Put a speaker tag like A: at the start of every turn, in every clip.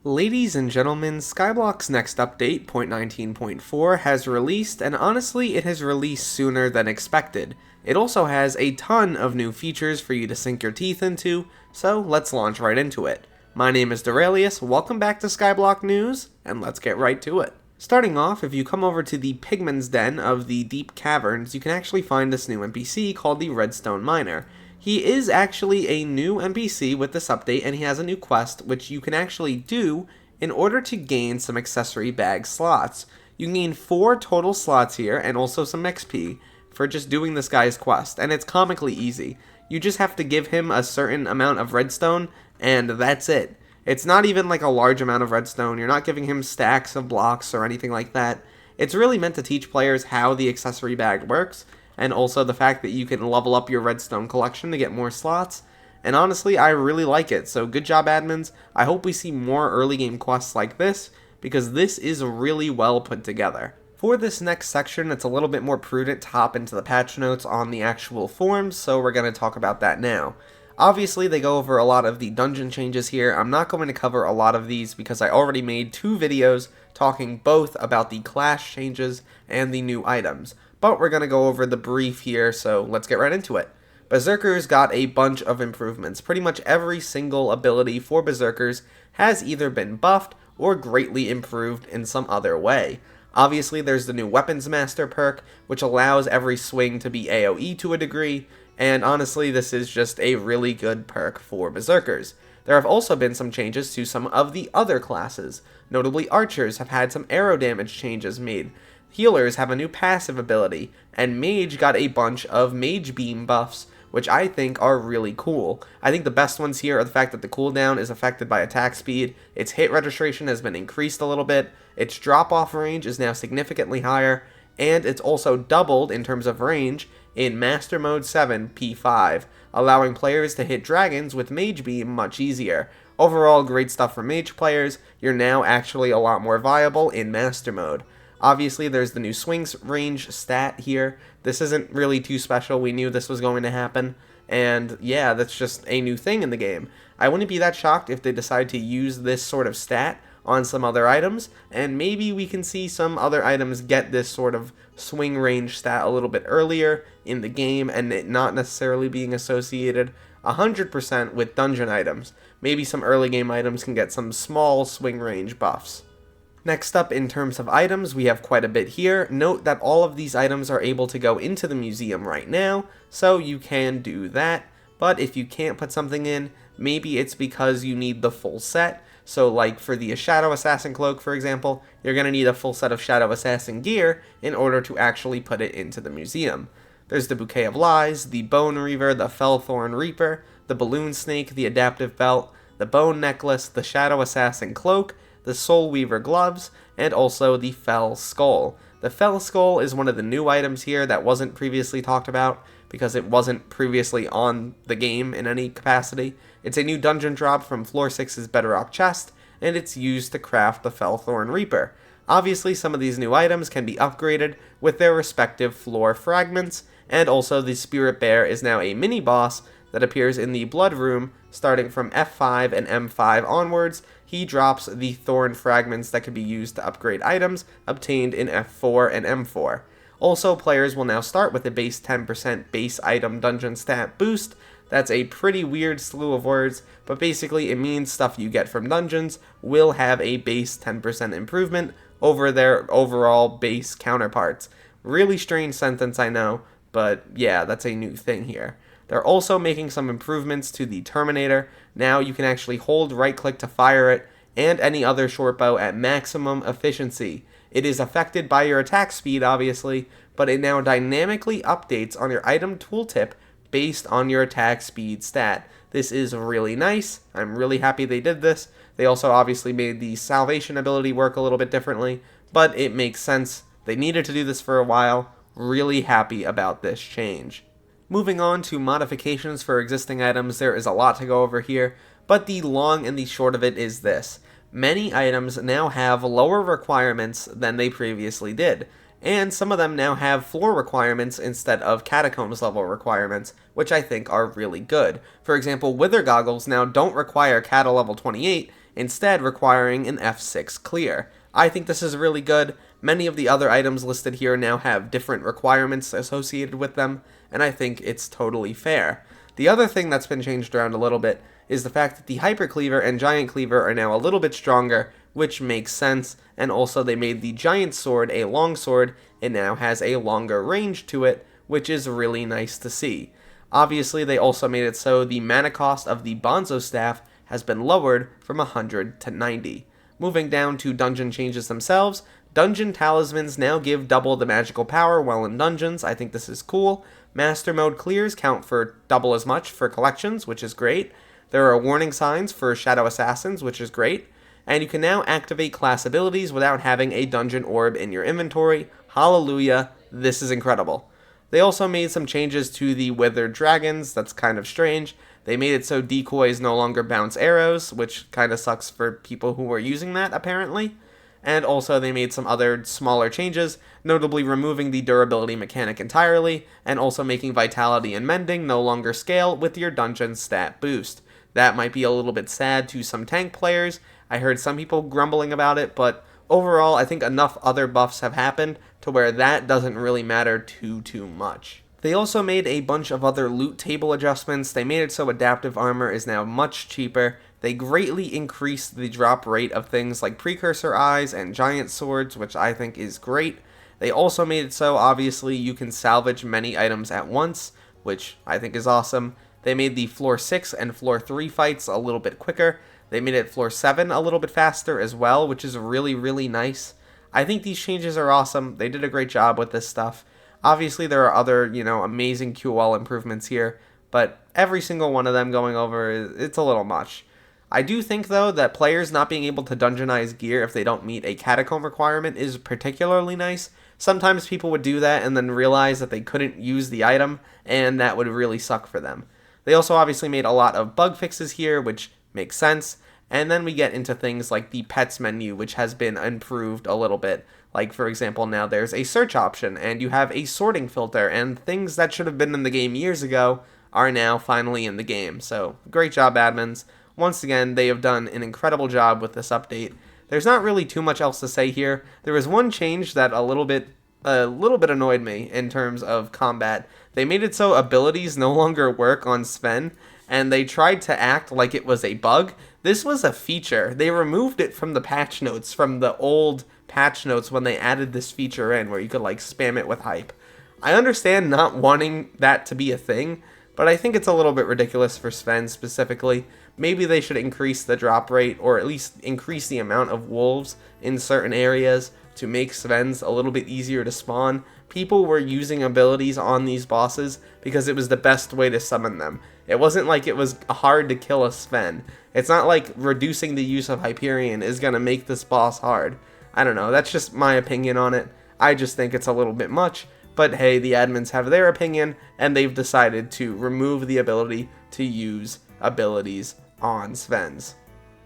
A: Ladies and gentlemen, Skyblock's next update, 0.19.4, has released, and honestly, it has released sooner than expected. It also has a ton of new features for you to sink your teeth into, so let's launch right into it. My name is Derailious, welcome back to Skyblock News, and let's get right to it. Starting off, if you come over to the Pigman's Den of the Deep Caverns, you can actually find this new NPC called the Redstone Miner. He is actually a new NPC with this update, and he has a new quest which you can actually do in order to gain some accessory bag slots. You can gain 4 total slots here, and also some XP, for just doing this guy's quest, and it's comically easy. You just have to give him a certain amount of redstone, and that's it. It's not even like a large amount of redstone, you're not giving him stacks of blocks or anything like that. It's really meant to teach players how the accessory bag works, and also the fact that you can level up your redstone collection to get more slots. And honestly, I really like it, so good job admins. I hope we see more early game quests like this, because this is really well put together. For this next section, it's a little bit more prudent to hop into the patch notes on the actual forms, so we're going to talk about that now. Obviously, they go over a lot of the dungeon changes here. I'm not going to cover a lot of these because I already made 2 videos talking both about the clash changes and the new items. But we're going to go over the brief here, so let's get right into it. Berserkers got a bunch of improvements. Pretty much every single ability for Berserkers has either been buffed or greatly improved in some other way. Obviously, there's the new Weapons Master perk, which allows every swing to be AoE to a degree, and honestly, this is just a really good perk for Berserkers. There have also been some changes to some of the other classes. Notably, Archers have had some arrow damage changes made. Healers have a new passive ability, and Mage got a bunch of Mage Beam buffs, which I think are really cool. I think the best ones here are the fact that the cooldown is affected by attack speed, its hit registration has been increased a little bit, its drop-off range is now significantly higher, and it's also doubled in terms of range in Master Mode 7 P5, allowing players to hit dragons with Mage Beam much easier. Overall, great stuff for Mage players. You're now actually a lot more viable in Master Mode. Obviously, there's the new swings range stat here. This isn't really too special. We knew this was going to happen. And yeah, that's just a new thing in the game. I wouldn't be that shocked if they decide to use this sort of stat on some other items, and maybe we can see some other items get this sort of swing range stat a little bit earlier in the game, and it not necessarily being associated 100% with dungeon items. Maybe some early game items can get some small swing range buffs. Next up, in terms of items, we have quite a bit here. Note that all of these items are able to go into the museum right now, so you can do that. But if you can't put something in, maybe it's because you need the full set. So like for the Shadow Assassin Cloak, for example, you're going to need a full set of Shadow Assassin gear in order to actually put it into the museum. There's the Bouquet of Lies, the Bone Reaver, the Fellthorn Reaper, the Balloon Snake, the Adaptive Belt, the Bone Necklace, the Shadow Assassin Cloak, the Soul Weaver gloves, and also the Fell Skull. The Fell Skull is one of the new items here that wasn't previously talked about because it wasn't previously on the game in any capacity. It's a new dungeon drop from Floor 6's Bedrock Chest, and it's used to craft the Fellthorn Reaper. Obviously, some of these new items can be upgraded with their respective floor fragments, and also the Spirit Bear is now a mini-boss that appears in the Blood Room. Starting from F5 and M5 onwards, he drops the thorn fragments that can be used to upgrade items obtained in F4 and M4. Also, players will now start with a base 10% base item dungeon stat boost. That's a pretty weird slew of words, but basically it means stuff you get from dungeons will have a base 10% improvement over their overall base counterparts. Really strange sentence, I know, but yeah, that's a new thing here. They're also making some improvements to the Terminator. Now you can actually hold right-click to fire it, and any other shortbow at maximum efficiency. It is affected by your attack speed, obviously, but it now dynamically updates on your item tooltip based on your attack speed stat. This is really nice. I'm really happy they did this. They also obviously made the salvation ability work a little bit differently, but it makes sense. They needed to do this for a while. Really happy about this change. Moving on to modifications for existing items, there is a lot to go over here, but the long and the short of it is this. Many items now have lower requirements than they previously did, and some of them now have floor requirements instead of catacombs level requirements, which I think are really good. For example, Wither Goggles now don't require Cata level 28, instead requiring an F6 clear. I think this is really good. Many of the other items listed here now have different requirements associated with them, and I think it's totally fair. The other thing that's been changed around a little bit is the fact that the Hyper Cleaver and Giant Cleaver are now a little bit stronger, which makes sense, and also they made the Giant Sword a long sword. It now has a longer range to it, which is really nice to see. Obviously, they also made it so the mana cost of the Bonzo Staff has been lowered from 100 to 90. Moving down to dungeon changes themselves, dungeon talismans now give double the magical power while in dungeons. I think this is cool. Master mode clears count for double as much for collections, which is great. There are warning signs for shadow assassins, which is great. And you can now activate class abilities without having a dungeon orb in your inventory. Hallelujah, this is incredible. They also made some changes to the withered dragons. That's kind of strange. They made it so decoys no longer bounce arrows, which kind of sucks for people who were using that, apparently. And also they made some other smaller changes, notably removing the durability mechanic entirely, and also making vitality and mending no longer scale with your dungeon stat boost. That might be a little bit sad to some tank players. I heard some people grumbling about it, but overall I think enough other buffs have happened to where that doesn't really matter too much. They also made a bunch of other loot table adjustments. They made it so adaptive armor is now much cheaper. They greatly increased the drop rate of things like precursor eyes and giant swords, which I think is great. They also made it so obviously you can salvage many items at once, which I think is awesome. They made the floor 6 and floor 3 fights a little bit quicker. They made it floor 7 a little bit faster as well, which is really nice. I think these changes are awesome. They did a great job with this stuff. Obviously, there are other, amazing QOL improvements here, but every single one of them going over, it's a little much. I do think, though, that players not being able to dungeonize gear if they don't meet a catacomb requirement is particularly nice. Sometimes people would do that and then realize that they couldn't use the item, and that would really suck for them. They also obviously made a lot of bug fixes here, which makes sense. And then we get into things like the pets menu, which has been improved a little bit. Like, for example, now there's a search option, and you have a sorting filter, and things that should have been in the game years ago are now finally in the game. So, great job, admins. Once again, they have done an incredible job with this update. There's not really too much else to say here. There was one change that a little bit annoyed me in terms of combat. They made it so abilities no longer work on Sven, and they tried to act like it was a bug. This was a feature. They removed it from the patch notes, from the old patch notes when they added this feature in where you could like spam it with hype. I understand not wanting that to be a thing, but I think it's a little bit ridiculous for Sven specifically. Maybe they should increase the drop rate, or at least increase the amount of wolves in certain areas to make Svens a little bit easier to spawn. People were using abilities on these bosses because it was the best way to summon them. It wasn't like it was hard to kill a Sven. It's not like reducing the use of Hyperion is going to make this boss hard. I don't know, that's just my opinion on it. I just think it's a little bit much, but hey, the admins have their opinion, and they've decided to remove the ability to use abilities on Svens.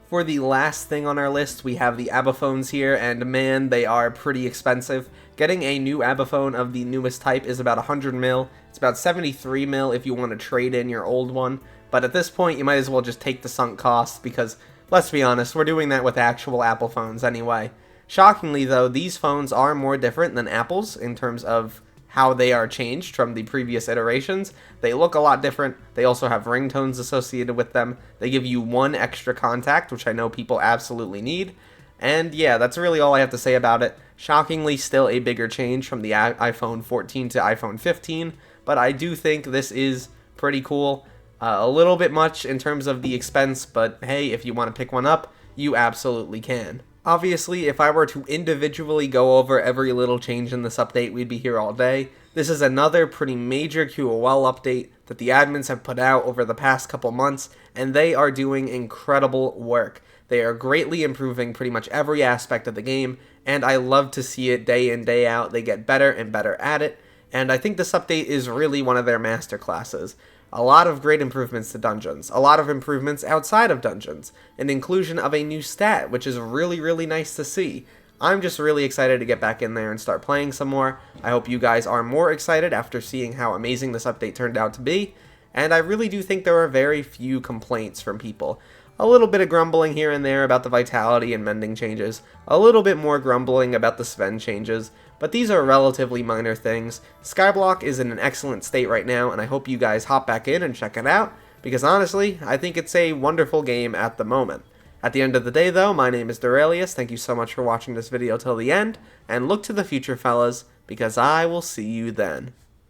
A: For the last thing on our list, we have the Abiphones here, and man, they are pretty expensive. Getting a new Abiphone of the newest type is about 100 mil. It's about 73 mil if you want to trade in your old one, but at this point, you might as well just take the sunk costs, because, let's be honest, we're doing that with actual Apple phones anyway. Shockingly, though, these phones are more different than Apple's in terms of how they are changed from the previous iterations. They look a lot different. They also have ringtones associated with them. They give you one extra contact, which I know people absolutely need. And yeah, that's really all I have to say about it. Shockingly, still a bigger change from the iPhone 14 to iPhone 15, but I do think this is pretty cool. A little bit much in terms of the expense, but hey, if you want to pick one up, you absolutely can. Obviously, if I were to individually go over every little change in this update, we'd be here all day. This is another pretty major QOL update that the admins have put out over the past couple months, and they are doing incredible work. They are greatly improving pretty much every aspect of the game, and I love to see it day in, day out. They get better and better at it, and I think this update is really one of their masterclasses. A lot of great improvements to dungeons, a lot of improvements outside of dungeons, an inclusion of a new stat, which is really nice to see. I'm just really excited to get back in there and start playing some more. I hope you guys are more excited after seeing how amazing this update turned out to be, and I really do think there are very few complaints from people. a little bit of grumbling here and there about the vitality and mending changes, a little bit more grumbling about the Sven changes, but these are relatively minor things. Skyblock is in an excellent state right now, and I hope you guys hop back in and check it out, because honestly, I think it's a wonderful game at the moment. At the end of the day though, my name is Derailious, thank you so much for watching this video till the end, and look to the future fellas, because I will see you then.